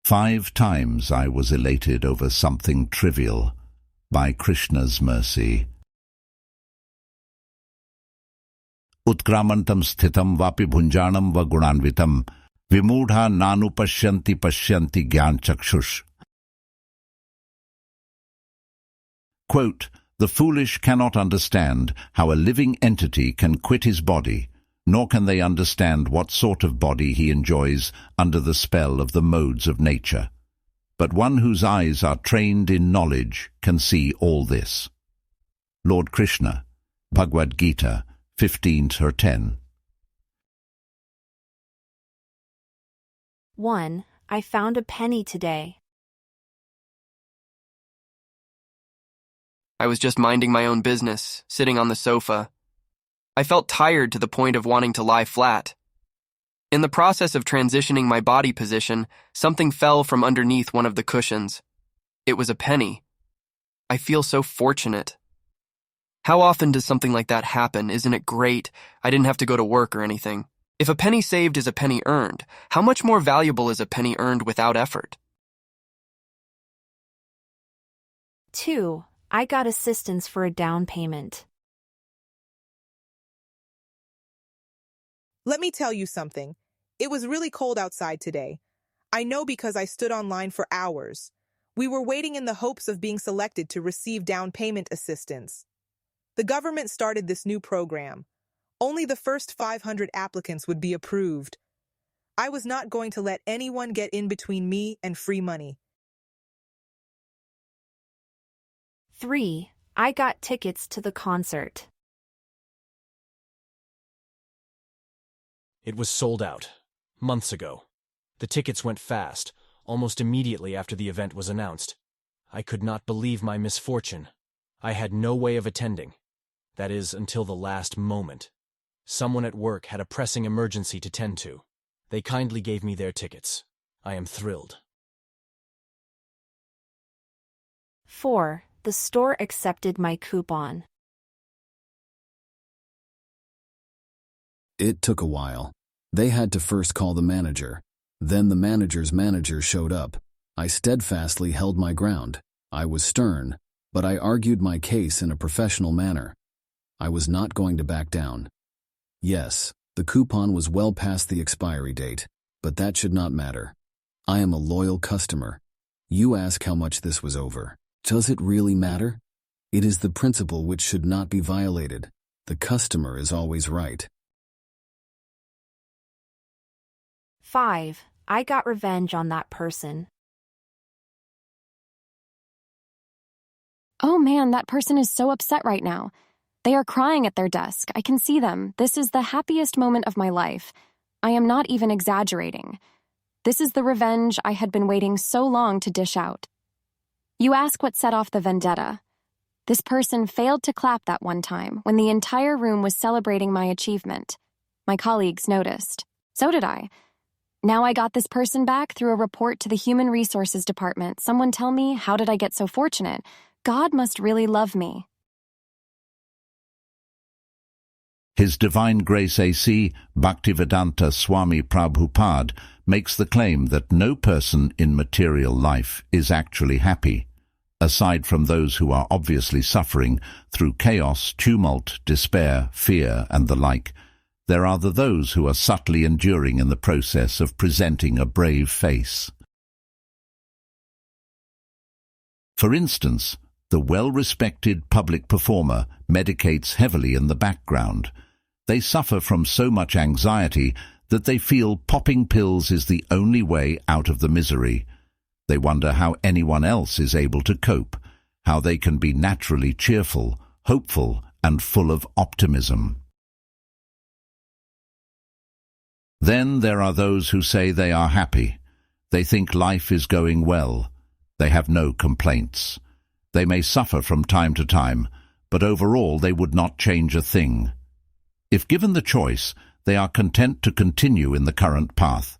5 times I was elated over something trivial by Krishna's mercy. Utkramantam sthitam vapi bhunjanam va gunanvitam vimudha nanupashyanti pashyanti gyan chakshush. Quote, "The foolish cannot understand how a living entity can quit his body, nor can they understand what sort of body he enjoys under the spell of the modes of nature. But one whose eyes are trained in knowledge can see all this." Lord Krishna, Bhagavad-gita 15:10. 1. I found a penny today. I was just minding my own business, sitting on the sofa. I felt tired to the point of wanting to lie flat. In the process of transitioning my body position, something fell from underneath one of the cushions. It was a penny. I feel so fortunate. How often does something like that happen? Isn't it great? I didn't have to go to work or anything. If a penny saved is a penny earned, how much more valuable is a penny earned without effort? 2. I got assistance for a down payment. Let me tell you something. It was really cold outside today. I know because I stood online for hours. We were waiting in the hopes of being selected to receive down payment assistance. The government started this new program. Only the first 500 applicants would be approved. I was not going to let anyone get in between me and free money. 3. I got tickets to the concert. It was sold out, months ago. The tickets went fast, almost immediately after the event was announced. I could not believe my misfortune. I had no way of attending. That is, until the last moment. Someone at work had a pressing emergency to tend to. They kindly gave me their tickets. I am thrilled. 4. The store accepted my coupon. It took a while. They had to first call the manager. Then the manager's manager showed up. I steadfastly held my ground. I was stern, but I argued my case in a professional manner. I was not going to back down. Yes, the coupon was well past the expiry date, but that should not matter. I am a loyal customer. You ask how much this was over. Does it really matter? It is the principle which should not be violated. The customer is always right. 5. I got revenge on that person. Oh man, that person is so upset right now. They are crying at their desk. I can see them. This is the happiest moment of my life. I am not even exaggerating. This is the revenge I had been waiting so long to dish out. You ask what set off the vendetta. This person failed to clap that one time when the entire room was celebrating my achievement. My colleagues noticed. So did I. Now I got this person back through a report to the Human Resources Department. Someone tell me, how did I get so fortunate? God must really love me. His Divine Grace A.C. Bhaktivedanta Swami Prabhupada makes the claim that no person in material life is actually happy, aside from those who are obviously suffering through chaos, tumult, despair, fear, and the like. There are those who are subtly enduring in the process of presenting a brave face. For instance, the well-respected public performer medicates heavily in the background. They suffer from so much anxiety that they feel popping pills is the only way out of the misery. They wonder how anyone else is able to cope, how they can be naturally cheerful, hopeful, and full of optimism. Then there are those who say they are happy. They think life is going well. They have no complaints. They may suffer from time to time, but overall they would not change a thing. If given the choice, they are content to continue in the current path.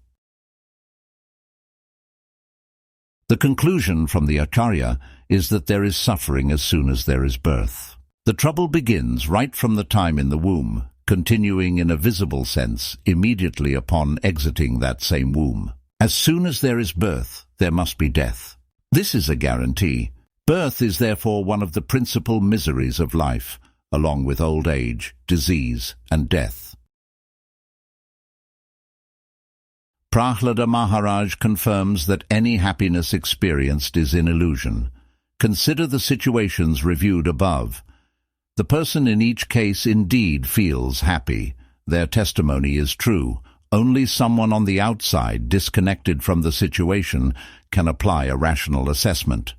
The conclusion from the Acharya is that there is suffering as soon as there is birth. The trouble begins right from the time in the womb, continuing in a visible sense immediately upon exiting that same womb. As soon as there is birth, there must be death. This is a guarantee. Birth is therefore one of the principal miseries of life, along with old age, disease, and death. Prahlada Maharaj confirms that any happiness experienced is an illusion. Consider the situations reviewed above. The person in each case indeed feels happy. Their testimony is true. Only someone on the outside, disconnected from the situation, can apply a rational assessment.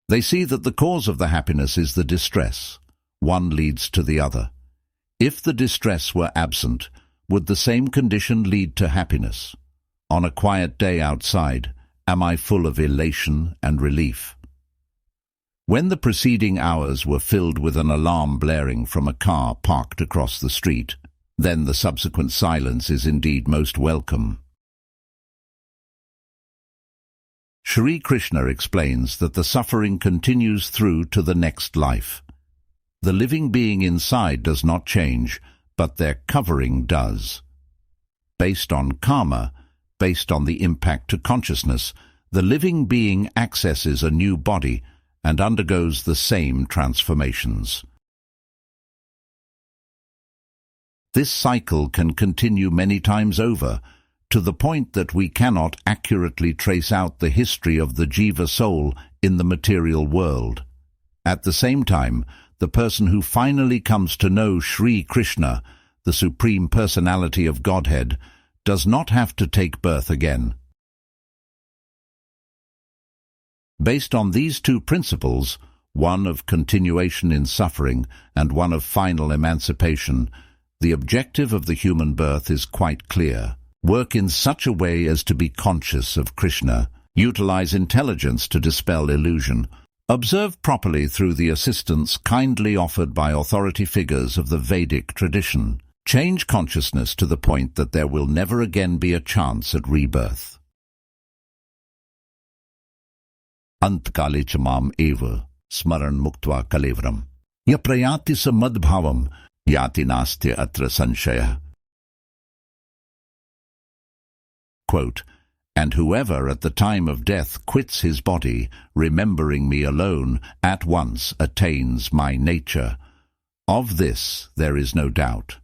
They see that the cause of the happiness is the distress. One leads to the other. If the distress were absent, would the same condition lead to happiness? On a quiet day outside, am I full of elation and relief? When the preceding hours were filled with an alarm blaring from a car parked across the street, then the subsequent silence is indeed most welcome. Shri Krishna explains that the suffering continues through to the next life. The living being inside does not change, but their covering does. Based on karma, based on the impact to consciousness, the living being accesses a new body and undergoes the same transformations. This cycle can continue many times over, to the point that we cannot accurately trace out the history of the jiva soul in the material world. At the same time, the person who finally comes to know Shri Krishna, the Supreme Personality of Godhead, does not have to take birth again. Based on these two principles, one of continuation in suffering and one of final emancipation, the objective of the human birth is quite clear. Work in such a way as to be conscious of Krishna. Utilize intelligence to dispel illusion. Observe properly through the assistance kindly offered by authority figures of the Vedic tradition. Change consciousness to the point that there will never again be a chance at rebirth. Antkale ch mam eva smaran muktva kalevram yaprayati samadbhavam yati nastya atra sanshaya. Quote, and whoever at the time of death quits his body, remembering me alone, at once attains my nature. Of this there is no doubt.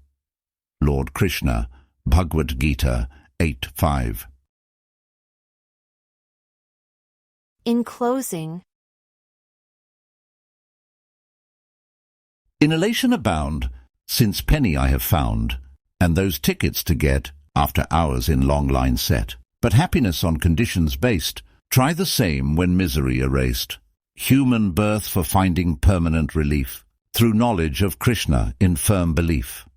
Lord Krishna, Bhagavad-gita 8:5. In closing, in elation abound, since penny I have found, and those tickets to get, after hours in long line set. But happiness on conditions based, try the same when misery erased. Human birth for finding permanent relief, through knowledge of Krishna in firm belief.